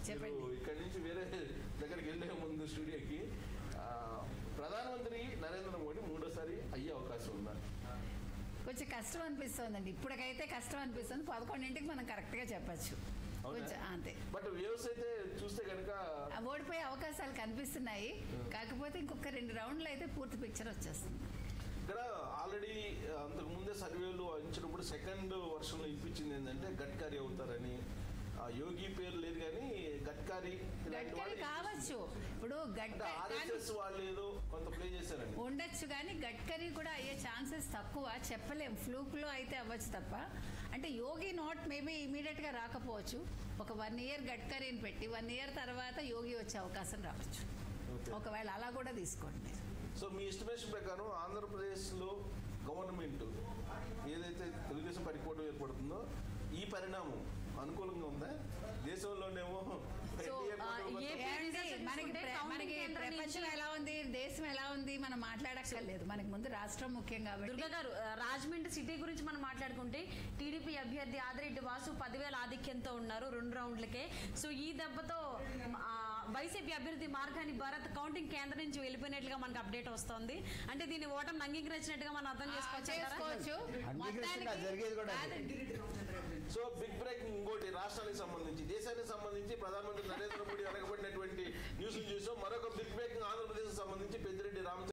చెప్పండి. ఇక్కడి నుంచి వేరే దగ్గరికి వెళ్ళే ముందు స్టూడియోకి ప్రధానమంత్రి నరేంద్ర మోడీ మూడోసారి అయ్యే అవకాశం ఉందా? కొంచెం కష్టం అనిపిస్తుందండి. ఇప్పటికైతే కష్టం అనిపిస్తుంది. 11ంటికి మనం కరెక్ట్గా చెప్పచ్చు. కొంచెం అంతే. బట్ వ్యూస్ అయితే చూస్తే కనుక ఓడిపోయే అవకాశాలు కనిపిస్తున్నాయి. కాకపోతే ఇంకొక 2 రౌండ్లు అయితే పూర్తి పిక్చర్ వచ్చేస్తుంది. ఇక్కడ ఆల్రెడీ అంతకు ముందే సర్వేలు ఇచ్చినప్పుడు సెకండ్ వర్షన్లో ఇప్పించింది ఏంటంటే గడ్కరీ అవుతారని. యోగి పేరు లేదు కానీ గడ్కరీ కావచ్చు. ఇప్పుడు వాళ్ళు ఏదో కొంత ప్లే చేశారండి ఉండొచ్చు, కానీ గడ్కరీ కూడా అయ్యే ఛాన్సెస్ తక్కువ. చెప్పలేం, ఫ్లూక్ లో అయితే అవ్వచ్చు తప్ప. అంటే యోగి నాట్ మేబీ ఇమీడియట్ గా రాకపోవచ్చు. ఒక 1 year గడ్కరీని పెట్టి 1 year తర్వాత యోగి వచ్చే అవకాశం రావచ్చు. ఒకవేళ అలా కూడా తీసుకోండి. సో మీ ఎస్టిమేషన్ ప్రకారం ఆంధ్రప్రదేశ్లో గవర్నమెంట్ ఏదైతే తెలుగుదేశం పరిపోవడం ఏర్పడుతుందో ఈ పరిణామం అనుకూలంగా ఉందా? దేశంలోనేమో మనకి ప్రపంచం ఎలా ఉంది, దేశం ఎలా ఉంది మనం మాట్లాడక్కర్లేదు. మనకి ముందు రాష్ట్రం ముఖ్యం కాబట్టి. దుర్గా గారు, రాజమండ్రి సిటీ గురించి మనం మాట్లాడుకుంటే టీడీపీ అభ్యర్థి ఆదిరెడ్డి వాసు 10,000 ఆధిక్యంతో ఉన్నారు 2 రౌండ్లకే. సో ఈ దెబ్బతో వైసీపీ అభ్యర్థి మార్గాని భారత్ కౌంటింగ్ కేంద్రం నుంచి వెళ్ళిపోయినట్లుగా మనకు అప్డేట్ వస్తోంది. అంటే దీన్ని ఓటమి అంగీకరించినట్టుగా మనం అర్థం చేసుకోవచ్చు. సో బిగ్ బ్రేకింగ్ ఇంకోటి రాష్ట్రానికి సంబంధించి, దేశానికి సంబంధించి ప్రధానమంత్రి నరేంద్ర మోడీ వెనకబడినటువంటి న్యూస్ చూసాం. మరొక బిగ్ బ్రేకింగ్ ఆంధ్రప్రదేశ్